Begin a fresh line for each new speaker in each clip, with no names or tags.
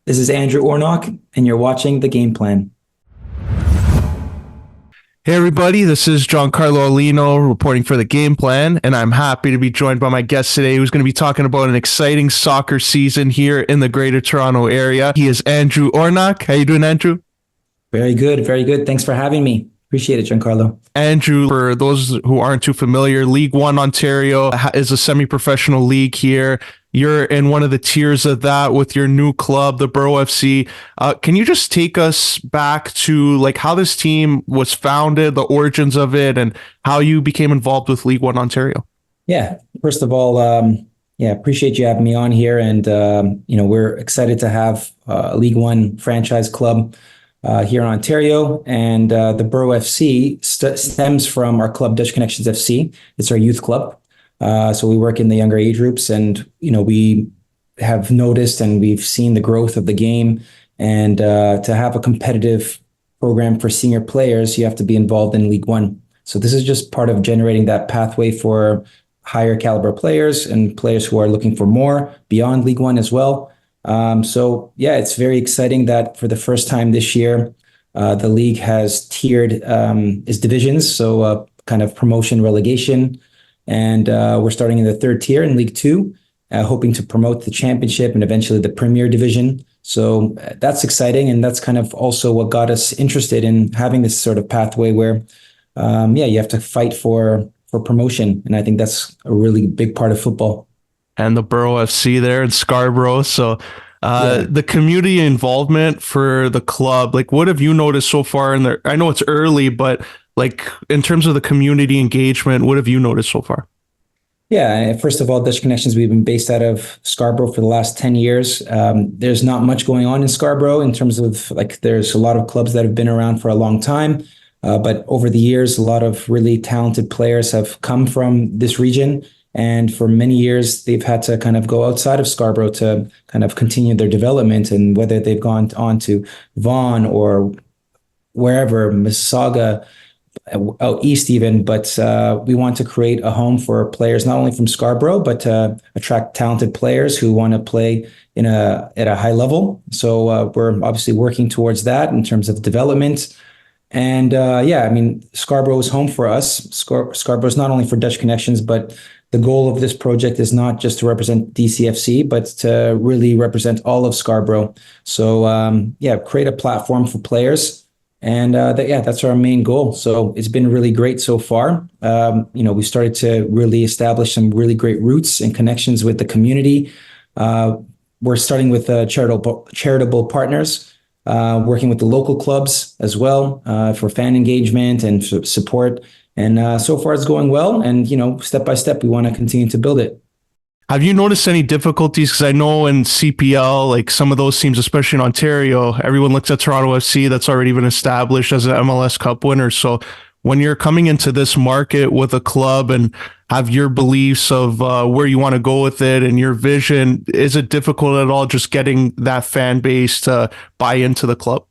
This is Andrew Ornoch, and you're watching The Game Plan.
Hey everybody, this is Giancarlo Aulino reporting for the Game Plan, and I'm happy to be joined by my guest today who's going to be talking about an exciting soccer season here in the Greater Toronto area. He is Andrew Ornoch. How you doing, Andrew?
Very good, very good. Thanks for having me. Appreciate it, Giancarlo.
Andrew, for those who aren't too familiar, League1 Ontario is a semi-professional league here. You're in one of the tiers of that with your new club, the Borough FC. Can you just take us back to like how this team was founded, the origins of it, and how you became involved with League1 Ontario?
Yeah, first of all, appreciate you having me on here, and we're excited to have a League One franchise club here in Ontario, and the Borough FC stems from our club, Dutch Connections FC. It's our youth club. So we work in the younger age groups, and we have noticed and we've seen the growth of the game. And to have a competitive program for senior players, you have to be involved in League One. So this is just part of generating that pathway for higher caliber players and players who are looking for more beyond League One as well. It's very exciting that for the first time this year, the league has tiered its divisions. So kind of promotion, relegation. And we're starting in the third tier in League Two, hoping to promote the championship and eventually the Premier Division. So that's exciting. And that's kind of also what got us interested in having this sort of pathway where, you have to fight for promotion. And I think that's a really big part of football.
And the Borough FC there in Scarborough. So the community involvement for the club, like what have you noticed so far in there? I know it's early, but like in terms of the community engagement, what have you noticed so far?
Yeah, first of all, Dutch Connections, we've been based out of Scarborough for the last 10 years. There's not much going on in Scarborough in terms of like there's a lot of clubs that have been around for a long time. But over the years, a lot of really talented players have come from this region. And for many years, they've had to kind of go outside of Scarborough to kind of continue their development. And whether they've gone on to Vaughan or wherever, Mississauga, out east even, but we want to create a home for players not only from Scarborough, but to attract talented players who want to play at a high level. So we're obviously working towards that in terms of development. And Scarborough is home for us. Scarborough is not only for Dutch Connections, but the goal of this project is not just to represent DCFC, but to really represent all of Scarborough. So create a platform for players. And that's our main goal. So it's been really great so far. We started to really establish some really great roots and connections with the community. We're starting with charitable partners, working with the local clubs as well for fan engagement and support. And so far it's going well. And, step by step, we want to continue to build it.
Have you noticed any difficulties? Because I know in CPL, like some of those teams, especially in Ontario, everyone looks at Toronto FC that's already been established as an MLS Cup winner. So when you're coming into this market with a club and have your beliefs of where you want to go with it and your vision, is it difficult at all just getting that fan base to buy into the club?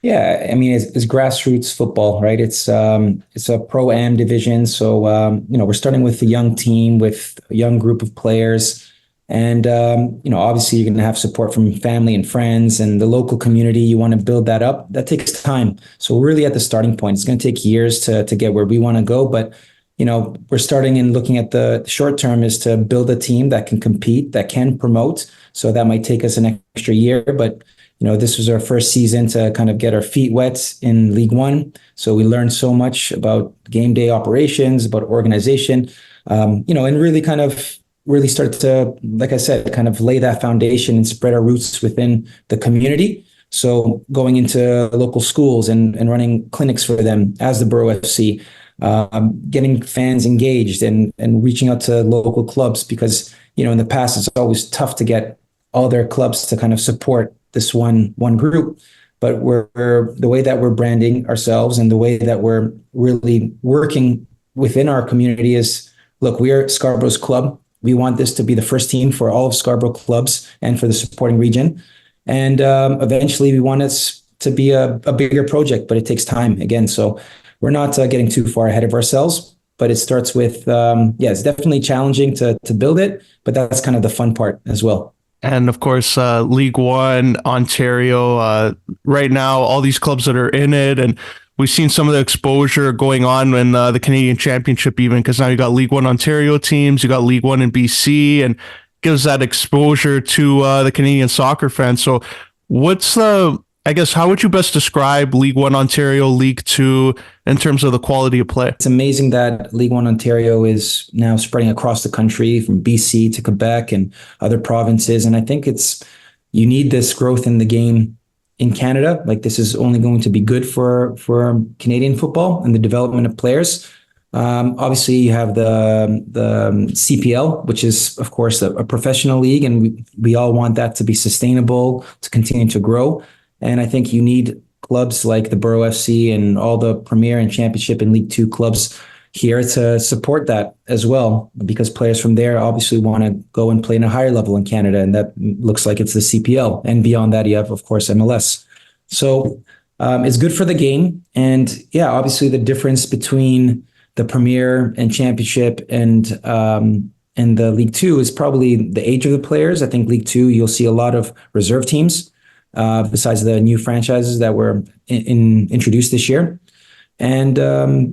Yeah, I mean, it's grassroots football, right? It's a pro-am division. So, we're starting with a young team with a young group of players. And, obviously you're going to have support from family and friends and the local community. You want to build that up. That takes time. So we're really at the starting point. It's going to take years to get where we want to go. But, we're starting and looking at the short term is to build a team that can compete, that can promote. So that might take us an extra year, but this was our first season to kind of get our feet wet in League One. So we learned so much about game day operations, about organization, and really start to, like I said, kind of lay that foundation and spread our roots within the community. So going into local schools and running clinics for them as the Borough FC, getting fans engaged and reaching out to local clubs because, in the past, it's always tough to get all their clubs to kind of support this one group, but we're the way that we're branding ourselves and the way that we're really working within our community is, look, we are Scarborough's club. We want this to be the first team for all of Scarborough clubs and for the supporting region. And eventually we want it to be a bigger project, but it takes time again. So we're not getting too far ahead of ourselves, but it starts with, it's definitely challenging to build it, but that's kind of the fun part as well.
And of course, League 1 Ontario. Right now, all these clubs that are in it, and we've seen some of the exposure going on in the Canadian Championship, even because now you got League 1 Ontario teams, you got League 1 in BC, and gives that exposure to the Canadian soccer fans. So, what's the I guess how would you best describe League 1 Ontario, League 2 in terms of the quality of play?
It's amazing that League 1 Ontario is now spreading across the country from BC to Quebec and other provinces. And I think you need this growth in the game in Canada. Like this is only going to be good for Canadian football and the development of players. Obviously, you have the CPL, which is, of course, a professional league, and we all want that to be sustainable, to continue to grow. And I think you need clubs like the Borough FC and all the Premier and Championship and League 2 clubs here to support that as well, because players from there obviously want to go and play in a higher level in Canada, and that looks like it's the CPL. And beyond that, you have, of course, MLS. So it's good for the game. And yeah, obviously the difference between the Premier and Championship and the League 2 is probably the age of the players. I think League 2, you'll see a lot of reserve teams. Besides the new franchises that were introduced this year. And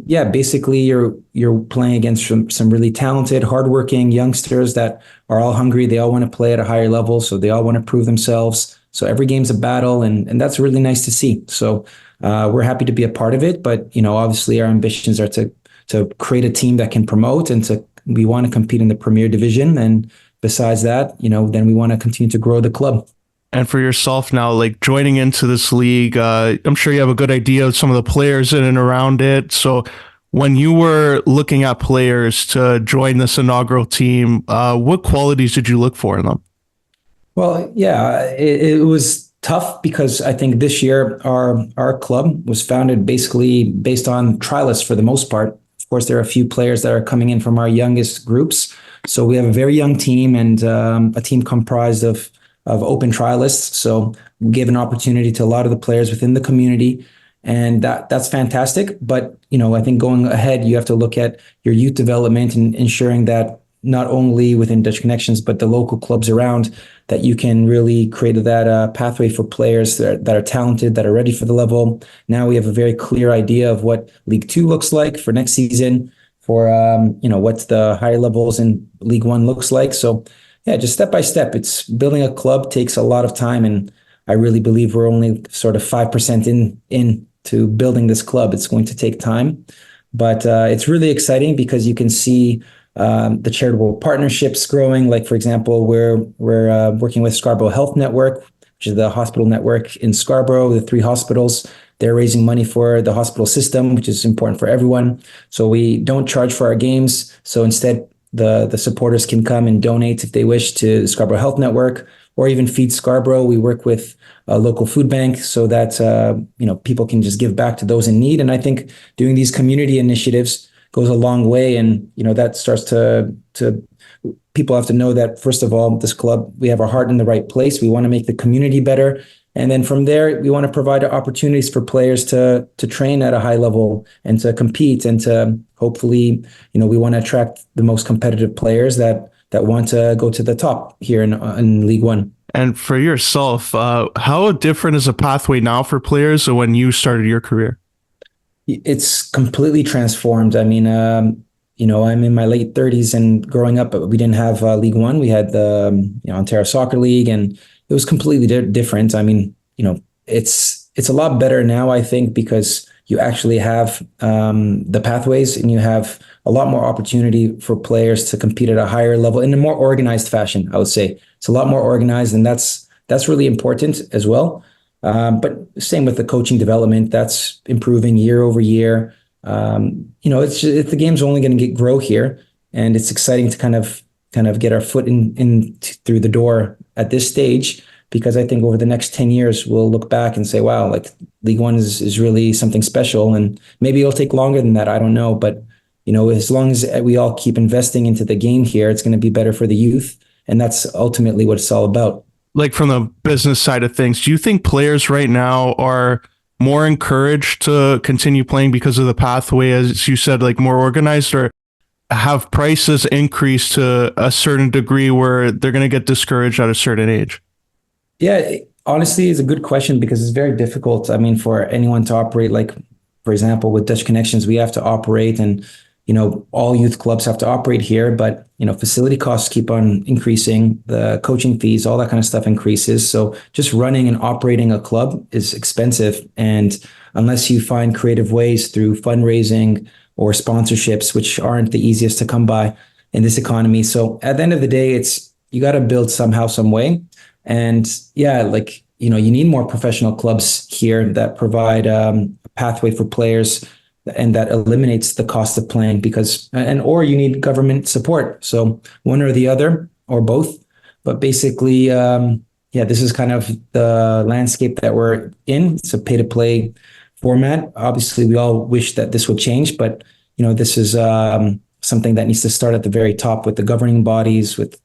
yeah, basically you're playing against some really talented, hardworking youngsters that are all hungry. They all want to play at a higher level, so they all want to prove themselves. So every game's a battle, and that's really nice to see. So we're happy to be a part of it, but obviously our ambitions are to create a team that can promote, and we want to compete in the Premier Division. And besides that, then we want to continue to grow the club.
And for yourself now, like joining into this league, I'm sure you have a good idea of some of the players in and around it. So when you were looking at players to join this inaugural team, what qualities did you look for in them?
Well, yeah, it was tough because I think this year our club was founded basically based on trialists for the most part. Of course, there are a few players that are coming in from our youngest groups. So we have a very young team, and a team comprised of open trialists. So we give an opportunity to a lot of the players within the community, and that's fantastic. But, I think going ahead, you have to look at your youth development and ensuring that not only within Dutch Connections, but the local clubs around, that you can really create that pathway for players that are talented, that are ready for the level. Now we have a very clear idea of what League 2 looks like for next season, for, what the higher levels in League 1 looks like. So yeah, just step by step. It's building a club takes a lot of time, and I really believe we're only sort of 5% in to building this club. It's going to take time, but it's really exciting because you can see the charitable partnerships growing. Like for example, we're working with Scarborough Health Network, which is the hospital network in Scarborough. The 3 hospitals. They're raising money for the hospital system, which is important for everyone. So we don't charge for our games. So instead, the supporters can come and donate if they wish to the Scarborough Health Network, or even Feed Scarborough. We work with a local food bank so that people can just give back to those in need. And I think doing these community initiatives goes a long way. And that starts to people have to know that, first of all, this club, we have our heart in the right place. We want to make the community better. And then from there, we want to provide opportunities for players to train at a high level and to compete, and to hopefully, we want to attract the most competitive players that want to go to the top here in League 1.
And for yourself, how different is the pathway now for players than when you started your career?
It's completely transformed. I mean, I'm in my late 30s, and growing up, we didn't have League 1. We had the Ontario Soccer League, and it was completely different. I mean, it's a lot better now, I think, because you actually have the pathways, and you have a lot more opportunity for players to compete at a higher level in a more organized fashion. I would say it's a lot more organized, and that's really important as well. But same with the coaching development, that's improving year over year. The game's only going to grow here, and it's exciting to kind of get our foot in through the door at this stage, because I think over the next 10 years, we'll look back and say, wow, like League 1 is really something special. And maybe it'll take longer than that. I don't know. But, as long as we all keep investing into the game here, it's going to be better for the youth. And that's ultimately what it's all about.
Like from the business side of things, do you think players right now are more encouraged to continue playing because of the pathway, as you said, like more organized? Or have prices increased to a certain degree where they're going to get discouraged at a certain age?
Yeah, honestly, it's a good question because it's very difficult. I mean, for anyone to operate, like, for example, with Dutch Connections, we have to operate and, all youth clubs have to operate here, but, facility costs keep on increasing, the coaching fees, all that kind of stuff increases. So just running and operating a club is expensive. And unless you find creative ways through fundraising or sponsorships, which aren't the easiest to come by in this economy. So at the end of the day, you got to build somehow, some way. And yeah, like, you need more professional clubs here that provide a pathway for players and that eliminates the cost of playing or you need government support. So one or the other or both. But basically, yeah, this is kind of the landscape that we're in. It's a pay to play format. Obviously, we all wish that this would change, but this is something that needs to start at the very top with the governing bodies, with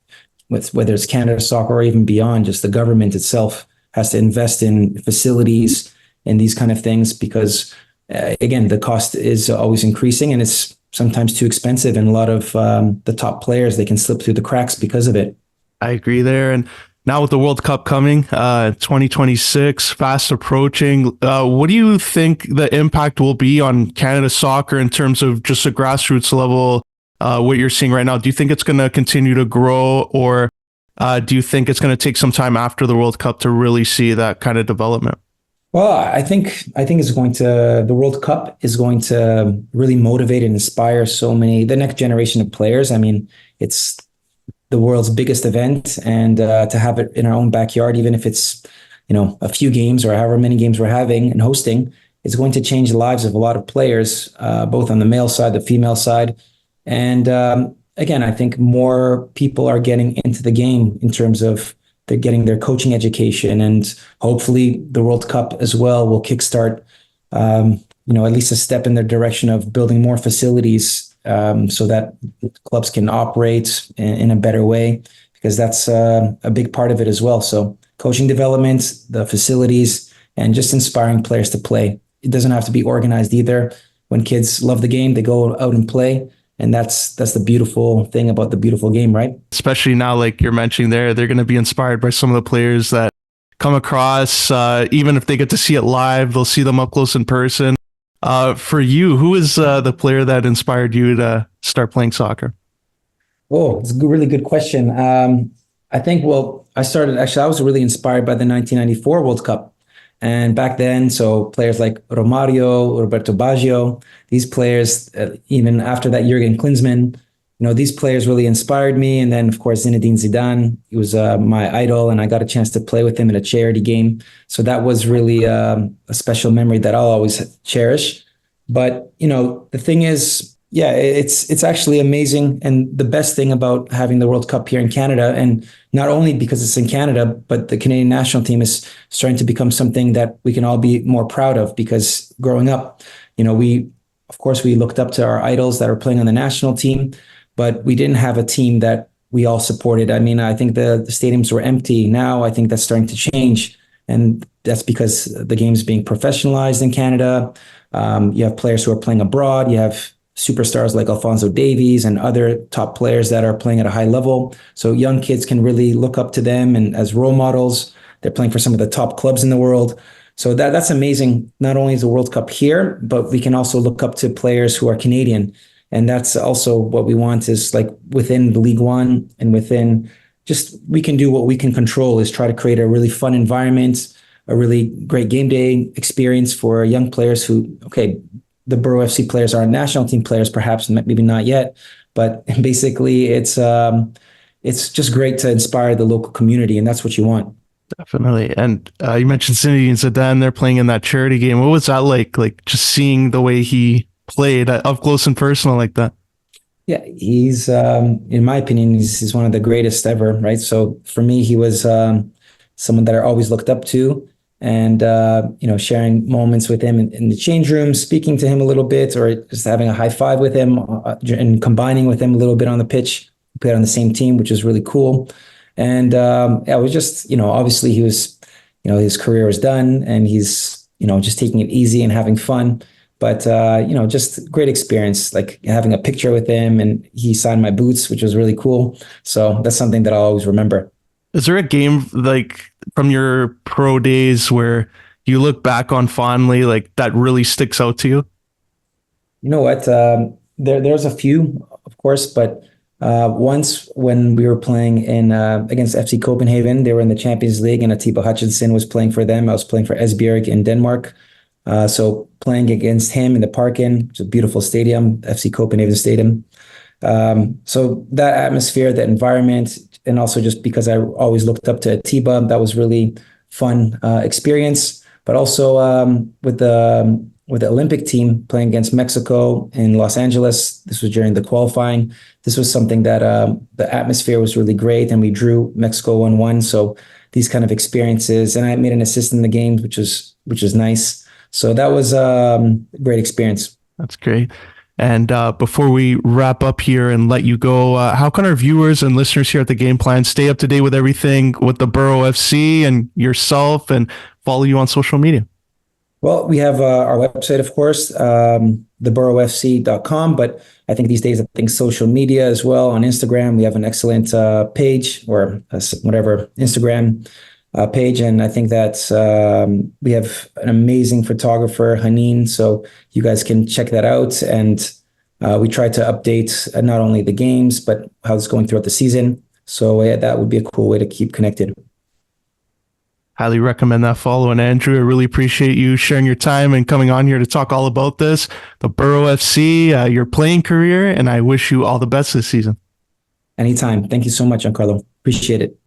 whether it's Canada Soccer or even beyond. Just the government itself has to invest in facilities and these kind of things because, again, the cost is always increasing and it's sometimes too expensive. And a lot of the top players, they can slip through the cracks because of it.
I agree there. And now with the World Cup coming, 2026, fast approaching, what do you think the impact will be on Canada Soccer in terms of just a grassroots level? What you're seeing right now, do you think it's going to continue to grow, or do you think it's going to take some time after the World Cup to really see that kind of development?
Well, I think the World Cup is going to really motivate and inspire the next generation of players. I mean, it's the world's biggest event, and to have it in our own backyard, even if it's, a few games or however many games we're having and hosting, it's going to change the lives of a lot of players, both on the male side, the female side. And again, I think more people are getting into the game in terms of they're getting their coaching education, and hopefully the World Cup as well will kickstart, at least a step in the direction of building more facilities so that clubs can operate in a better way, because that's a big part of it as well. So coaching development, the facilities, and just inspiring players to play. It doesn't have to be organized either. When kids love the game, they go out and play. And that's the beautiful thing about the beautiful game, right?
Especially now, like you're mentioning there, they're going to be inspired by some of the players that come across. Even if they get to see it live, they'll see them up close in person. For you, who is the player that inspired you to start playing soccer?
Oh, it's a really good question. I think, I was really inspired by the 1994 World Cup. And back then, so players like Romario, Roberto Baggio, these players, even after that, Jurgen Klinsmann, these players really inspired me. And then, of course, Zinedine Zidane, he was my idol, and I got a chance to play with him in a charity game. So that was really a special memory that I'll always cherish. But, the thing is, yeah, it's actually amazing. And the best thing about having the World Cup here in Canada, and not only because it's in Canada, but the Canadian national team is starting to become something that we can all be more proud of, because growing up, of course, we looked up to our idols that are playing on the national team, but we didn't have a team that we all supported. I mean, I think the stadiums were empty. Now I think that's starting to change. And that's because the game's being professionalized in Canada. You have players who are playing abroad. You have superstars like Alphonso Davies and other top players that are playing at a high level. So young kids can really look up to them and as role models. They're playing for some of the top clubs in the world. So that's amazing. Not only is the World Cup here, but we can also look up to players who are Canadian. And that's also what we want, is like within the League1 and within we can do what we can control, is try to create a really fun environment, a really great game day experience for young players who, the Borough FC players are national team players, perhaps, maybe not yet, but basically it's just great to inspire the local community, and that's what you want.
Definitely. And you mentioned Zinedine Zidane, they're playing in that charity game. What was that like? Like just seeing the way he played up close and personal like that?
Yeah, he's, in my opinion, he's one of the greatest ever, right? So for me, he was someone that I always looked up to. And, sharing moments with him in the change room, speaking to him a little bit, or just having a high five with him and combining with him a little bit on the pitch. We played on the same team, which was really cool. And it was just, obviously he was, his career was done and he's, just taking it easy and having fun. But just great experience, like having a picture with him, and he signed my boots, which was really cool. So that's something that I'll always remember.
Is there a game like from your pro days where you look back on fondly, like that really sticks out to you?
You know what? There's a few, of course, but once when we were playing in against FC Copenhagen, they were in the Champions League, and Atiba Hutchinson was playing for them. I was playing for Esbjerg in Denmark. So playing against him in the Parken, it's a beautiful stadium, FC Copenhagen Stadium. So that atmosphere, that environment, and also just because I always looked up to Atiba, that was really fun experience. But also with the Olympic team playing against Mexico in Los Angeles, this was during the qualifying. This was something that the atmosphere was really great, and we drew Mexico 1-1. So these kind of experiences, and I made an assist in the game, which is nice. So that was a great experience.
That's great. And before we wrap up here and let you go, how can our viewers and listeners here at the Game Plan stay up to date with everything with the Borough FC and yourself, and follow you on social media?
Well, we have our website, of course, theboroughfc.com, but I think these days, I think social media as well. On Instagram, we have an excellent page, or whatever, Instagram page. And I think that we have an amazing photographer, Hanin, so you guys can check that out. And we try to update not only the games, but how it's going throughout the season. So yeah, that would be a cool way to keep connected.
Highly recommend that follow. And Andrew, I really appreciate you sharing your time and coming on here to talk all about this, the Borough FC, your playing career, and I wish you all the best this season.
Anytime. Thank you so much, Giancarlo. Appreciate it.